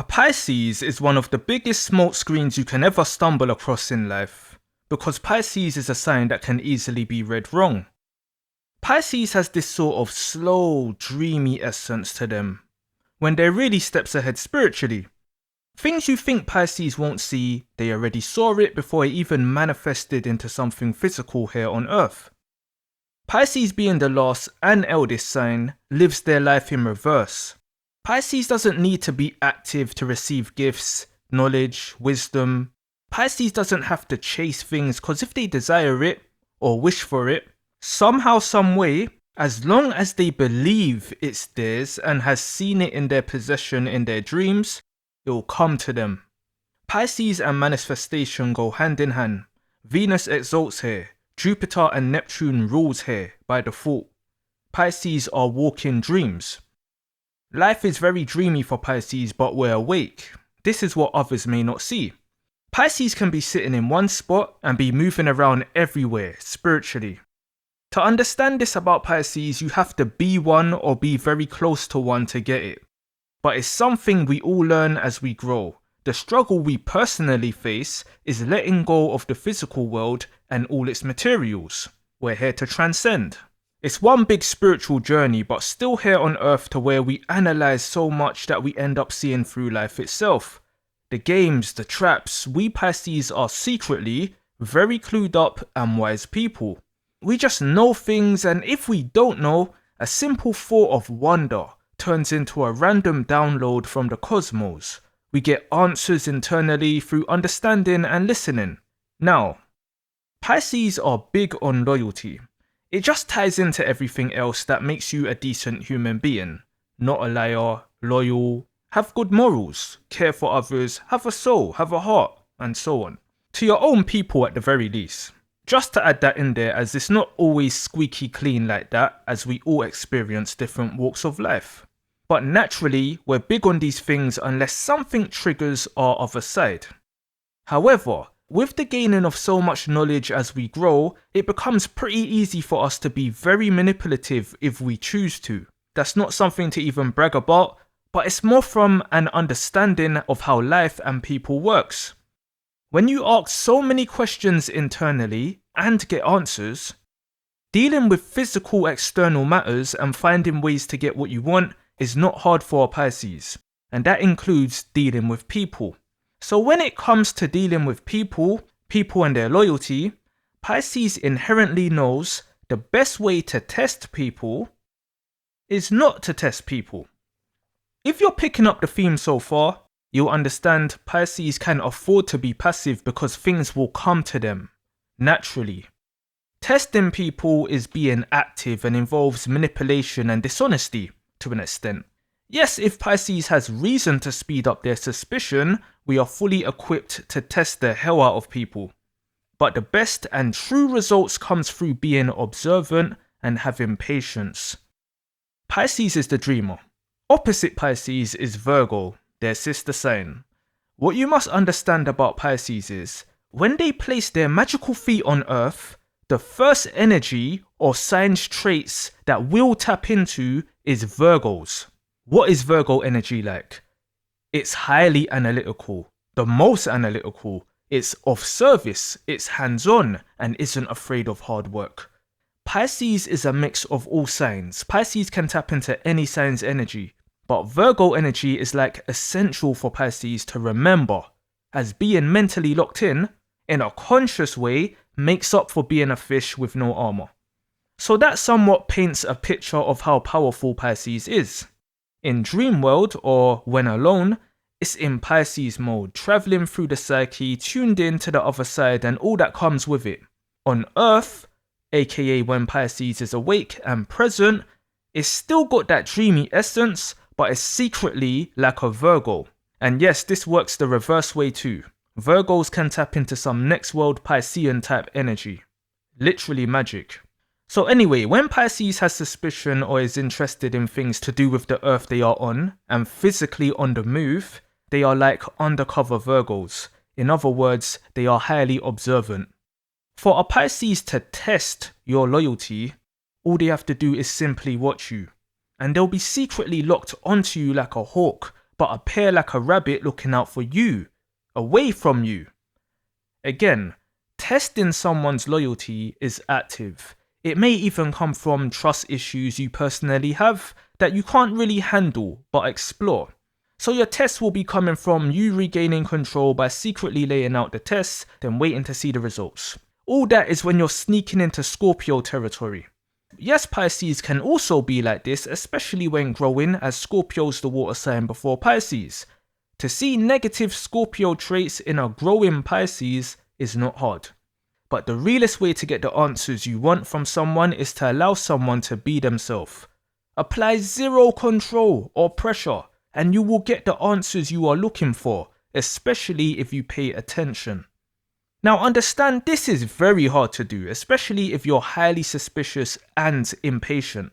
A Pisces is one of the biggest smoke screens you can ever stumble across in life, because Pisces is a sign that can easily be read wrong. Pisces has this sort of slow, dreamy essence to them, when they're really steps ahead spiritually. Things you think Pisces won't see, they already saw it before it even manifested into something physical here on Earth. Pisces, being the last and eldest sign, lives their life in reverse. Pisces doesn't need to be active to receive gifts, knowledge, wisdom. Pisces doesn't have to chase things, because if they desire it or wish for it, somehow, some way, as long as they believe it's theirs and has seen it in their possession in their dreams, it will come to them. Pisces and manifestation go hand in hand. Venus exalts here. Jupiter and Neptune rules here by default. Pisces are walking dreams. Life is very dreamy for Pisces, but we're awake. This is what others may not see. Pisces can be sitting in one spot and be moving around everywhere spiritually. To understand this about Pisces, you have to be one or be very close to one to get it. But it's something we all learn as we grow. The struggle we personally face is letting go of the physical world and all its materials. We're here to transcend. It's one big spiritual journey, but still here on Earth, to where we analyze so much that we end up seeing through life itself. The games, the traps, we Pisces are secretly very clued up and wise people. We just know things, and if we don't know, a simple thought of wonder turns into a random download from the cosmos. We get answers internally through understanding and listening. Now, Pisces are big on loyalty. It just ties into everything else that makes you a decent human being. Not a liar, loyal, have good morals, care for others, have a soul, have a heart, and so on. To your own people at the very least. Just to add that in there, as it's not always squeaky clean like that, as we all experience different walks of life. But naturally, we're big on these things unless something triggers our other side. However, with the gaining of so much knowledge as we grow, it becomes pretty easy for us to be very manipulative if we choose to. That's not something to even brag about, but it's more from an understanding of how life and people works. When you ask so many questions internally and get answers, dealing with physical external matters and finding ways to get what you want is not hard for a Pisces, and that includes dealing with people. So when it comes to dealing with people and their loyalty, Pisces inherently knows the best way to test people is not to test people. If you're picking up the theme so far, you'll understand Pisces can afford to be passive because things will come to them naturally. Testing people is being active and involves manipulation and dishonesty to an extent. Yes, if Pisces has reason to speed up their suspicion, we are fully equipped to test the hell out of people. But the best and true results comes through being observant and having patience. Pisces is the dreamer. Opposite Pisces is Virgo, their sister sign. What you must understand about Pisces is, when they place their magical feet on Earth, the first energy or signs traits that we'll tap into is Virgos. What is Virgo energy like? It's highly analytical, the most analytical. It's of service, it's hands-on, and isn't afraid of hard work. Pisces is a mix of all signs. Pisces can tap into any sign's energy, but Virgo energy is like essential for Pisces to remember, as being mentally locked in a conscious way, makes up for being a fish with no armor. So that somewhat paints a picture of how powerful Pisces is. In dream world, or when alone, it's in Pisces mode, traveling through the psyche, tuned in to the other side and all that comes with it. On Earth, aka when Pisces is awake and present, it's still got that dreamy essence, but it's secretly like a Virgo. And yes, this works the reverse way too. Virgos can tap into some next world Piscean type energy. Literally magic. So anyway, when Pisces has suspicion or is interested in things to do with the Earth they are on, and physically on the move, they are like undercover Virgos. In other words, they are highly observant. For a Pisces to test your loyalty, all they have to do is simply watch you. And they'll be secretly locked onto you like a hawk, but appear like a rabbit looking out for you, away from you. Again, testing someone's loyalty is active. It may even come from trust issues you personally have that you can't really handle but explore. So your test will be coming from you regaining control by secretly laying out the tests, then waiting to see the results. All that is when you're sneaking into Scorpio territory. Yes, Pisces can also be like this, especially when growing, as Scorpio's the water sign before Pisces. To see negative Scorpio traits in a growing Pisces is not hard. But the realest way to get the answers you want from someone is to allow someone to be themselves. Apply zero control or pressure, and you will get the answers you are looking for, especially if you pay attention. Now understand, this is very hard to do, especially if you're highly suspicious and impatient.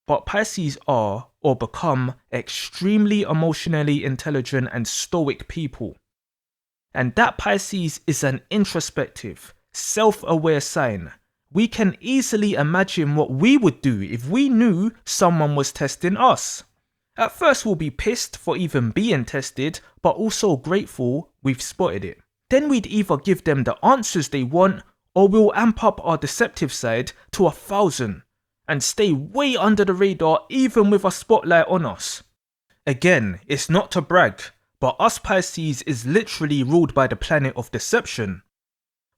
But Pisces are or become extremely emotionally intelligent and stoic people. And that Pisces is an introspective, self-aware sign. We can easily imagine what we would do if we knew someone was testing us. At first we'll be pissed for even being tested, but also grateful we've spotted it. Then we'd either give them the answers they want, or we'll amp up our deceptive side to 1,000 and stay way under the radar even with a spotlight on us. Again, it's not to brag, but us Pisces is literally ruled by the planet of deception.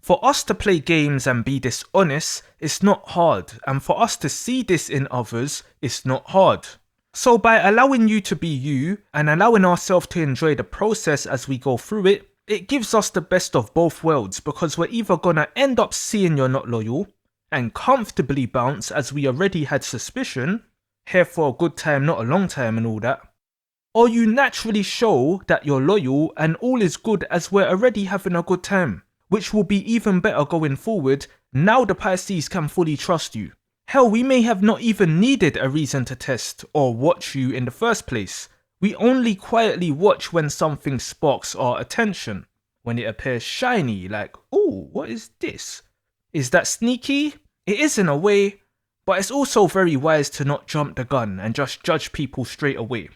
For us to play games and be dishonest, it's not hard, and for us to see this in others, it's not hard. So by allowing you to be you and allowing ourselves to enjoy the process as we go through it, it gives us the best of both worlds, because we're either gonna end up seeing you're not loyal and comfortably bounce as we already had suspicion, here for a good time not a long time and all that, or you naturally show that you're loyal and all is good as we're already having a good time, which will be even better going forward now the Pisces can fully trust you. Hell, we may have not even needed a reason to test or watch you in the first place. We only quietly watch when something sparks our attention, when it appears shiny, like, ooh, what is this? Is that sneaky? It is in a way, but it's also very wise to not jump the gun and just judge people straight away.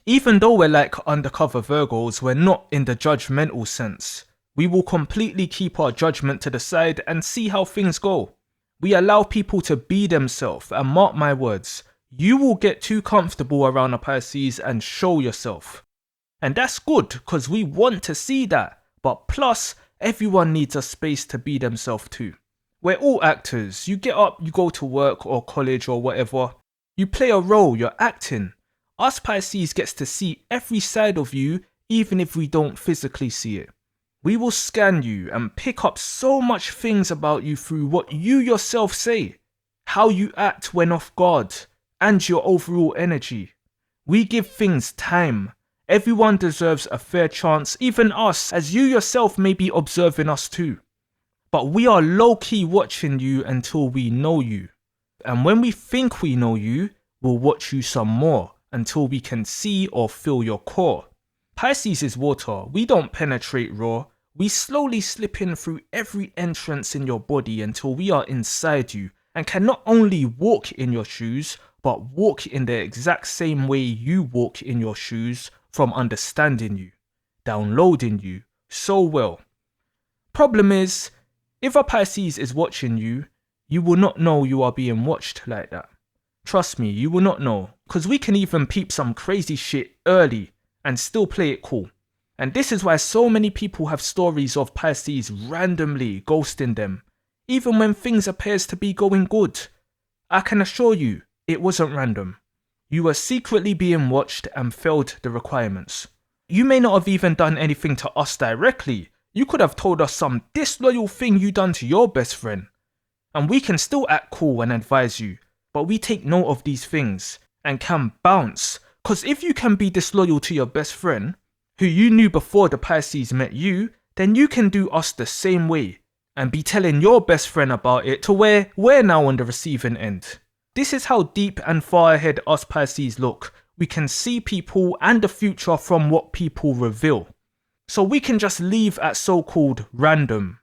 Even though we're like undercover Virgos, we're not in the judgmental sense. We will completely keep our judgment to the side and see how things go. We allow people to be themselves, and mark my words, you will get too comfortable around a Pisces and show yourself. And that's good, because we want to see that. But plus, everyone needs a space to be themselves too. We're all actors. You get up, you go to work or college or whatever. You play a role, you're acting. Us Pisces gets to see every side of you, even if we don't physically see it. We will scan you and pick up so much things about you through what you yourself say, how you act when off guard, and your overall energy. We give things time. Everyone deserves a fair chance, even us, as you yourself may be observing us too. But we are low-key watching you until we know you. And when we think we know you, we'll watch you some more until we can see or feel your core. Pisces is water. We don't penetrate raw. We slowly slip in through every entrance in your body until we are inside you and can not only walk in your shoes, but walk in the exact same way you walk in your shoes, from understanding you, downloading you so well. Problem is, if a Pisces is watching you, you will not know you are being watched like that. Trust me, you will not know, because we can even peep some crazy shit early and still play it cool. And this is why so many people have stories of Pisces randomly ghosting them, even when things appears to be going good. I can assure you, it wasn't random. You were secretly being watched and failed the requirements. You may not have even done anything to us directly. You could have told us some disloyal thing you done to your best friend. And we can still act cool and advise you, but we take note of these things and can bounce. Cause if you can be disloyal to your best friend, who you knew before the Pisces met you, then you can do us the same way and be telling your best friend about it to where we're now on the receiving end. This is how deep and far ahead us Pisces look. We can see people and the future from what people reveal. So we can just leave at so-called random.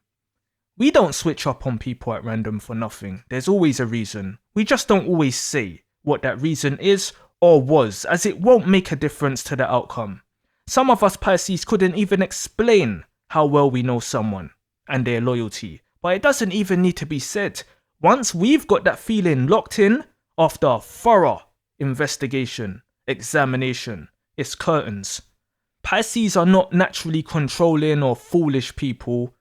We don't switch up on people at random for nothing. There's always a reason. We just don't always say what that reason is or was, as it won't make a difference to the outcome. Some of us Pisces couldn't even explain how well we know someone and their loyalty, but it doesn't even need to be said. Once we've got that feeling locked in, after a thorough investigation, examination, it's curtains. Pisces are not naturally controlling or foolish people.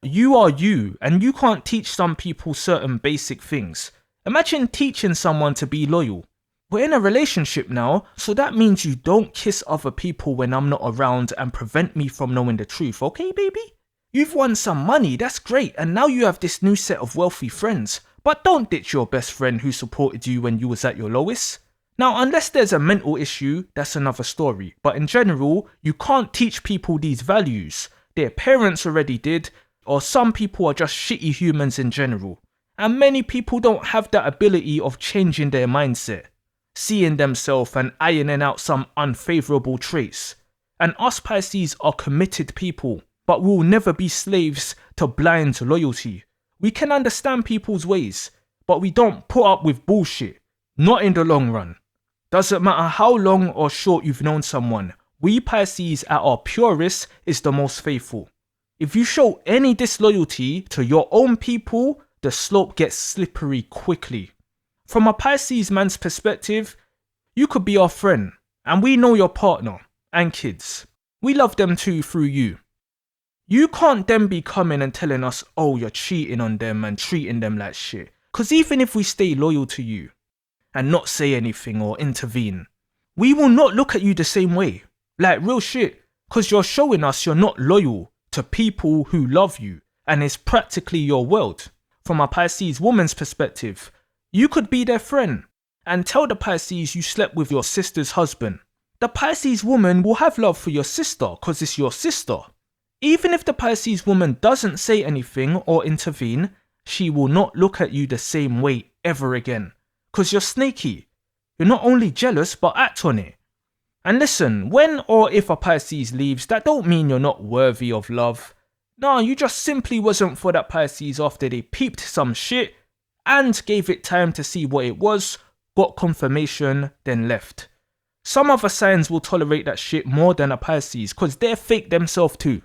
You are you, and you can't teach some people certain basic things. Imagine teaching someone to be loyal. We're in a relationship now, so that means you don't kiss other people when I'm not around and prevent me from knowing the truth, okay, baby? You've won some money, that's great, and now you have this new set of wealthy friends. But don't ditch your best friend who supported you when you was at your lowest. Now, unless there's a mental issue, that's another story. But in general, you can't teach people these values. Their parents already did, or some people are just shitty humans in general. And many people don't have that ability of changing their mindset, seeing themselves and ironing out some unfavourable traits. And us Pisces are committed people, but we'll never be slaves to blind loyalty. We can understand people's ways, but we don't put up with bullshit. Not in the long run. Doesn't matter how long or short you've known someone, we Pisces at our purest is the most faithful. If you show any disloyalty to your own people, the slope gets slippery quickly. From a Pisces man's perspective, you could be our friend, and we know your partner and kids. We love them too through you. You can't then be coming and telling us, oh, you're cheating on them and treating them like shit. Because even if we stay loyal to you and not say anything or intervene, we will not look at you the same way. Like real shit. Because you're showing us you're not loyal to people who love you and is practically your world. From a Pisces woman's perspective, you could be their friend and tell the Pisces you slept with your sister's husband. The Pisces woman will have love for your sister because it's your sister. Even if the Pisces woman doesn't say anything or intervene, she will not look at you the same way ever again. Because you're snaky. You're not only jealous, but act on it. And listen, when or if a Pisces leaves, that don't mean you're not worthy of love. No, you just simply wasn't for that Pisces after they peeped some shit and gave it time to see what it was, got confirmation, then left. Some other signs will tolerate that shit more than a Pisces because they're fake themselves too.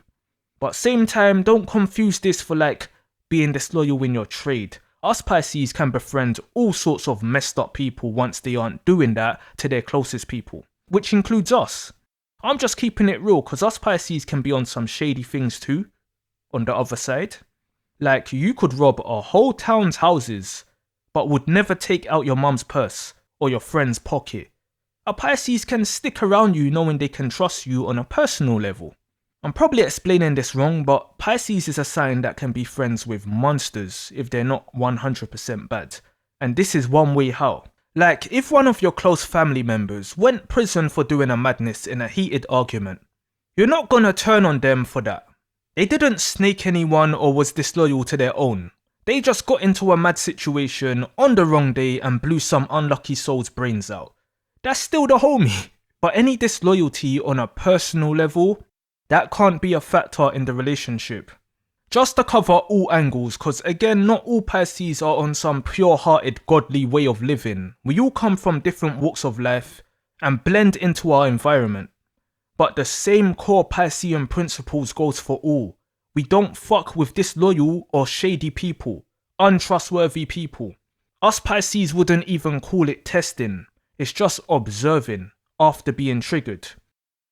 But same time, don't confuse this for like being disloyal in your trade. Us Pisces can befriend all sorts of messed up people once they aren't doing that to their closest people, which includes us. I'm just keeping it real because us Pisces can be on some shady things too, on the other side. Like you could rob a whole town's houses, but would never take out your mum's purse or your friend's pocket. A Pisces can stick around you knowing they can trust you on a personal level. I'm probably explaining this wrong, but Pisces is a sign that can be friends with monsters if they're not 100% bad. And this is one way how. Like, if one of your close family members went prison for doing a madness in a heated argument, you're not gonna turn on them for that. They didn't snake anyone or was disloyal to their own. They just got into a mad situation on the wrong day and blew some unlucky soul's brains out. That's still the homie. But any disloyalty on a personal level, that can't be a factor in the relationship. Just to cover all angles, because again, not all Pisces are on some pure-hearted, godly way of living. We all come from different walks of life and blend into our environment. But the same core Piscean principles goes for all. We don't fuck with disloyal or shady people, untrustworthy people. Us Pisces wouldn't even call it testing. It's just observing after being triggered.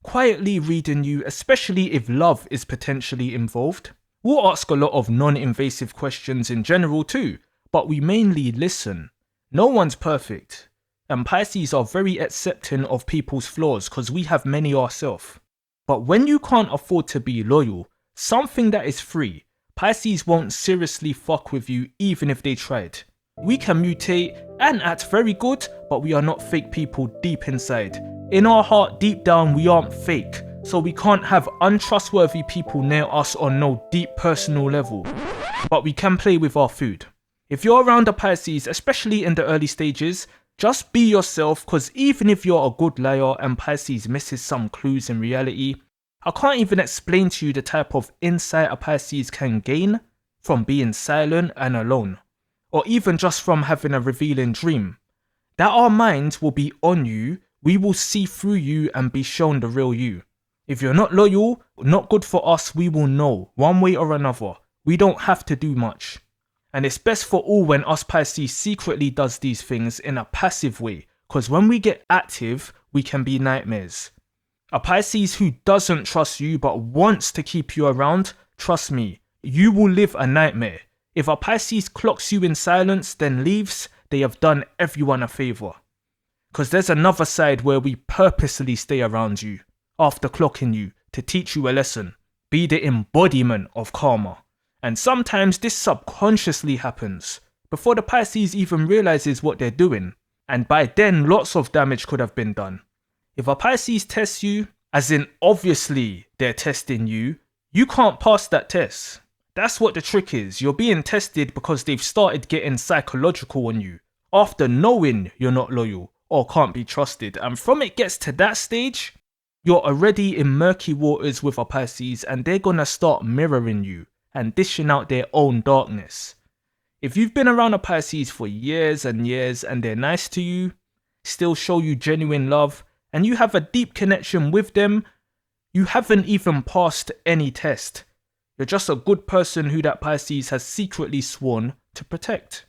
Quietly reading you, especially if love is potentially involved. We'll ask a lot of non-invasive questions in general too, but we mainly listen. No one's perfect, and Pisces are very accepting of people's flaws because we have many ourselves. But when you can't afford to be loyal, something that is free, Pisces won't seriously fuck with you even if they tried. We can mutate and act very good, but we are not fake people deep inside. In our heart, deep down, we aren't fake. So we can't have untrustworthy people near us on no deep personal level. But we can play with our food. If you're around a Pisces, especially in the early stages, just be yourself, because even if you're a good liar and Pisces misses some clues in reality, I can't even explain to you the type of insight a Pisces can gain from being silent and alone. Or even just from having a revealing dream. That our minds will be on you, we will see through you and be shown the real you. If you're not loyal, not good for us, we will know, one way or another. We don't have to do much. And it's best for all when us Pisces secretly does these things in a passive way, because when we get active, we can be nightmares. A Pisces who doesn't trust you but wants to keep you around, trust me, you will live a nightmare. If a Pisces clocks you in silence, then leaves, they have done everyone a favour. Because there's another side where we purposely stay around you, after clocking you, to teach you a lesson. Be the embodiment of karma. And sometimes this subconsciously happens, before the Pisces even realizes what they're doing. And by then, lots of damage could have been done. If a Pisces tests you, as in obviously they're testing you, you can't pass that test. That's what the trick is. You're being tested because they've started getting psychological on you, after knowing you're not loyal or can't be trusted. And from it gets to that stage, you're already in murky waters with a Pisces, and they're gonna start mirroring you and dishing out their own darkness. If you've been around a Pisces for years and years and they're nice to you, still show you genuine love, and you have a deep connection with them, you haven't even passed any test. You're just a good person who that Pisces has secretly sworn to protect.